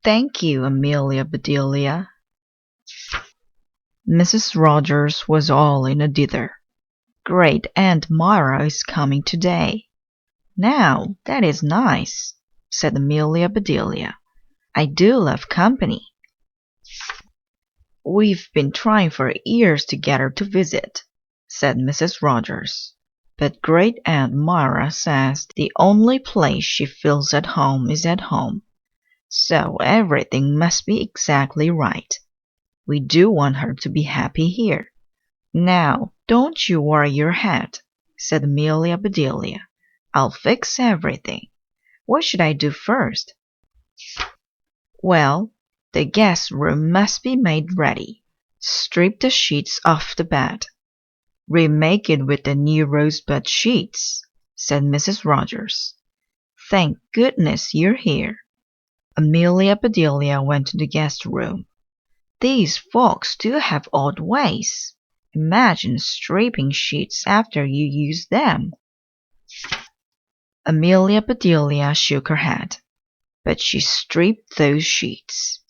Thank you, Amelia Bedelia. Mrs. Rogers was all in a dither. Great Aunt Myra is coming today. Now, that is nice, said Amelia Bedelia. I do love company. We've been trying for years to get her to visit, said Mrs. Rogers. But Great Aunt Myra says the only place she feels at home is at home. So everything must be exactly right. We do want her to be happy here. Now, don't you worry your head, said Amelia Bedelia. I'll fix everything. What should I do first? Well, the guest room must be made ready. Strip the sheets off the bed. Remake it with the new rosebud sheets, said Mrs. Rogers. Thank goodness you're here. Amelia Bedelia went to the guest room. These folks do have odd ways. Imagine stripping sheets after you use them. Amelia Bedelia shook her head, but she stripped those sheets.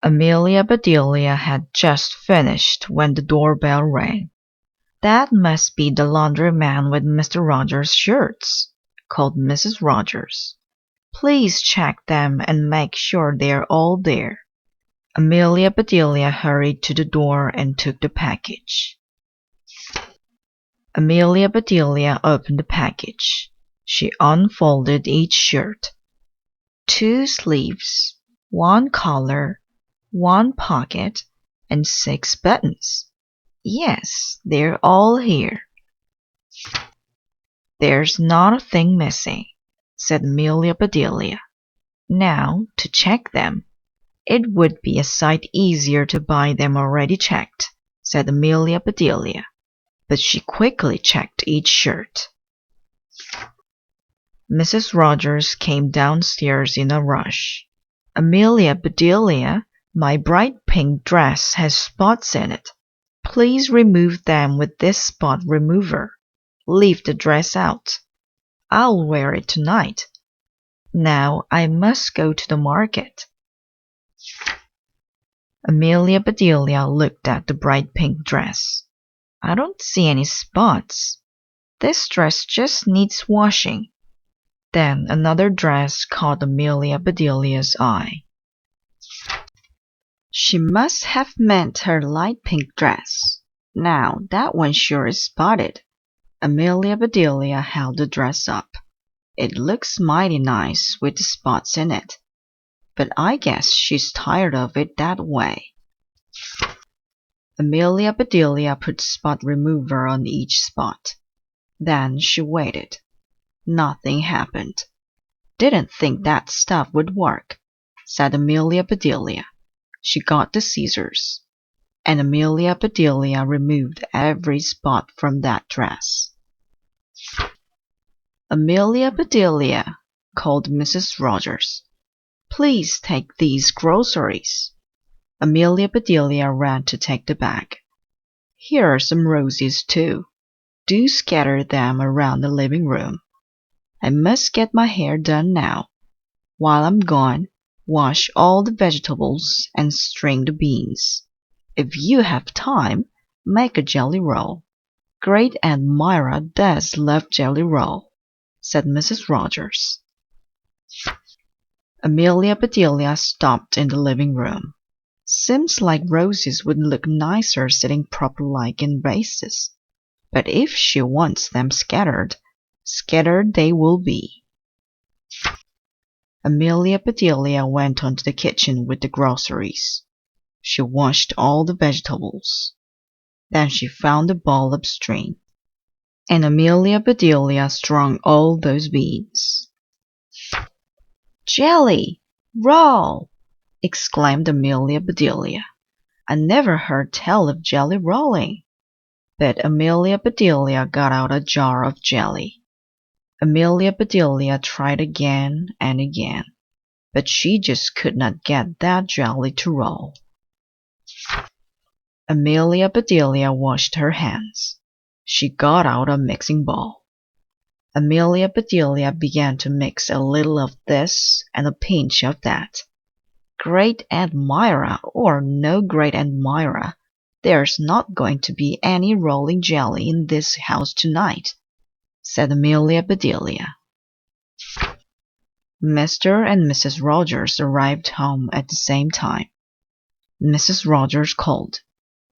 Amelia Bedelia had just finished when the doorbell rang. That must be the laundryman with Mr. Rogers' shirts, called Mrs. Rogers. Please check them and make sure they're all there. Amelia Bedelia hurried to the door and took the package. Amelia Bedelia opened the package. She unfolded each shirt. 2 sleeves, 1 collar, 1 pocket, and 6 buttons. Yes, they're all here. There's not a thing missing, said Amelia Bedelia. Now, to check them. It would be a sight easier to buy them already checked, said Amelia Bedelia, but she quickly checked each shirt. Mrs. Rogers came downstairs in a rush. Amelia Bedelia, my bright pink dress has spots in it. Please remove them with this spot remover. Leave the dress out. I'll wear it tonight. Now I must go to the market. Amelia Bedelia looked at the bright pink dress. I don't see any spots. This dress just needs washing. Then another dress caught Amelia Bedelia's eye. She must have meant her light pink dress. Now that one sure is spotted. Amelia Bedelia held the dress up. It looks mighty nice with the spots in it. But I guess she's tired of it that way. Amelia Bedelia put spot remover on each spot. Then she waited. Nothing happened. Didn't think that stuff would work, said Amelia Bedelia. She got the scissors, and Amelia Bedelia removed every spot from that dress. Amelia Bedelia, called Mrs. Rogers. Please take these groceries. Amelia Bedelia ran to take the bag. Here are some roses, too. Do scatter them around the living room. I must get my hair done now. While I'm gone, wash all the vegetables and string the beans. If you have time, make a jelly roll. Great Aunt Myra does love jelly roll, said Mrs. Rogers. Amelia Bedelia stopped in the living room. Seems like roses would look nicer sitting proper-like in vases. But if she wants them scattered, scattered they will be. Amelia Bedelia went on to the kitchen with the groceries. She washed all the vegetables. Then she found a bowl upstream, and Amelia Bedelia strung all those beans. Jelly! Roll! Exclaimed Amelia Bedelia. I never heard tell of jelly rolling. But Amelia Bedelia got out a jar of jelly. Amelia Bedelia tried again and again, but she just could not get that jelly to roll. Amelia Bedelia washed her hands. She got out a mixing bowl. Amelia Bedelia began to mix a little of this and a pinch of that. Great Aunt Myra or no Great Aunt Myra, there's not going to be any rolling jelly in this house tonight, said Amelia Bedelia. Mr. and Mrs. Rogers arrived home at the same time. Mrs. Rogers called,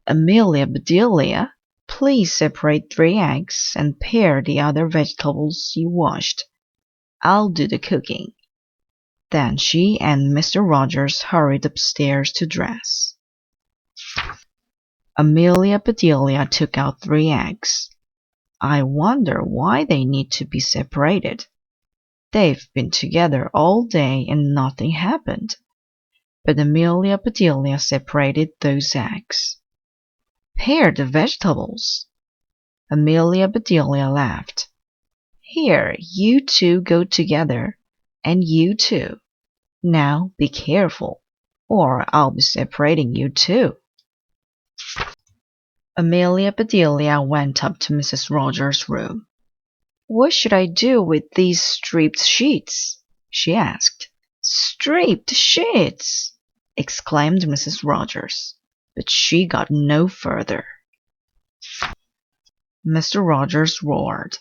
"Amelia Bedelia, please separate 3 eggs and pare the other vegetables you washed. I'll do the cooking." Then she and Mr. Rogers hurried upstairs to dress. Amelia Bedelia took out 3 eggs. "I wonder why they need to be separated. They've been together all day and nothing happened." But Amelia Bedelia separated those eggs. "Pare the vegetables." Amelia Bedelia laughed. "Here, you 2 go together, and you too. Now be careful, or I'll be separating you too." Amelia Bedelia went up to Mrs. Rogers' room. "What should I do with these striped sheets?" she asked. "Striped sheets!" exclaimed Mrs. Rogers, but she got no further. Mr. Rogers roared,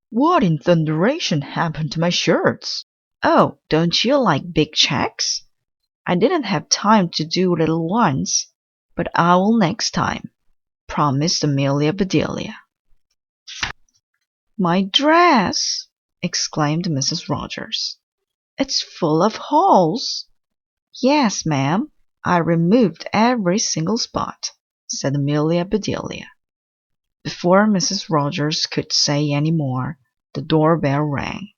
"What in thunderation happened to my shirts? Oh, don't you like big checks? I didn't have time to do little ones, but I will next time," promised Amelia Bedelia. "My dress!" exclaimed Mrs. Rogers. "It's full of holes." "Yes, ma'am, I removed every single spot," said Amelia Bedelia. Before Mrs. Rogers could say any more, the doorbell rang.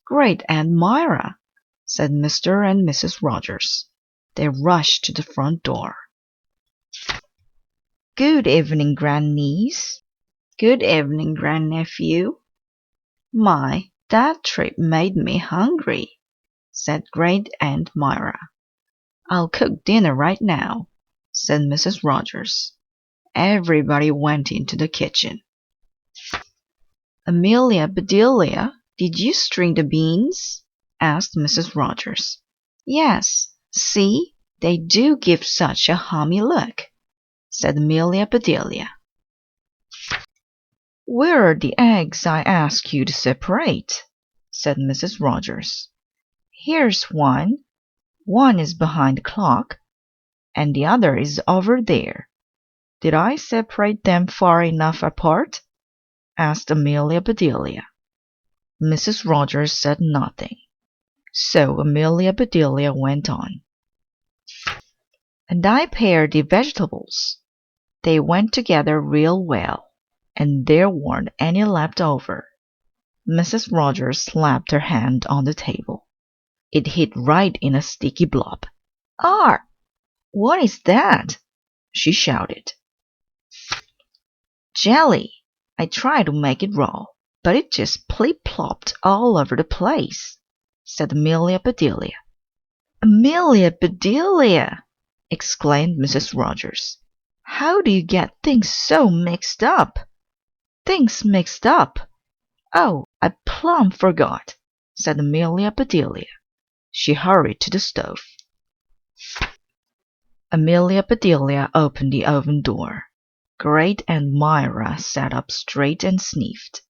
"Great Aunt Myra," said Mr. and Mrs. Rogers. They rushed to the front door. "Good evening, grandniece." "Good evening, grandnephew." "My, that trip made me hungry," said Great Aunt Myra. "I'll cook dinner right now," said Mrs. Rogers. Everybody went into the kitchen. "Amelia Bedelia, did you string the beans?" asked Mrs. Rogers. "Yes, see, they do give such a hummy look," said Amelia Bedelia. "Where are the eggs I asked you to separate?" said Mrs. Rogers. "Here's one. One is behind the clock, and the other is over there. Did I separate them far enough apart?" asked Amelia Bedelia. Mrs. Rogers said nothing. So Amelia Bedelia went on. "And I pared the vegetables. They went together real well, and there weren't any left over." Mrs. Rogers slapped her hand on the table. It hit right in a sticky blob. "Ar! What is that?" she shouted. "Jelly. I tried to make it raw, but it just plip-plopped all over the place," said Amelia Bedelia. "Amelia Bedelia!" exclaimed Mrs. Rogers. "How do you get things so mixed up?" "Things mixed up? Oh, I plumb forgot," said Amelia Bedelia. She hurried to the stove. Amelia Bedelia opened the oven door. Great Aunt Myra sat up straight and sniffed.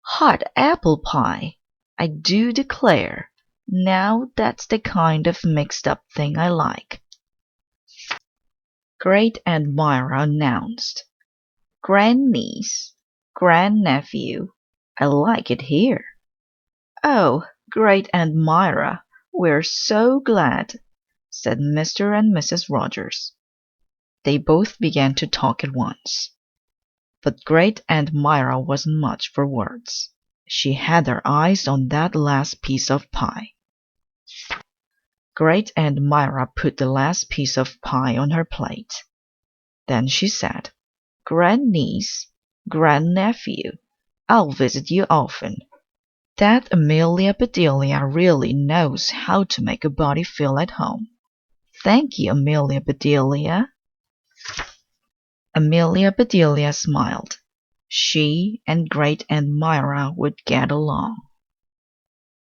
"Hot apple pie, I do declare. Now that's the kind of mixed-up thing I like." Great Aunt Myra announced, "Grandniece, grandnephew, I like it here." "Oh, Great Aunt Myra, we're so glad," said Mr. and Mrs. Rogers. They both began to talk at once. But Great Aunt Myra wasn't much for words. She had her eyes on that last piece of pie. Great Aunt Myra put the last piece of pie on her plate. Then she said, "Grandniece, grandnephew, I'll visit you often. That Amelia Bedelia really knows how to make a body feel at home. Thank you, Amelia Bedelia." Amelia Bedelia smiled. She and Great Aunt Myra would get along.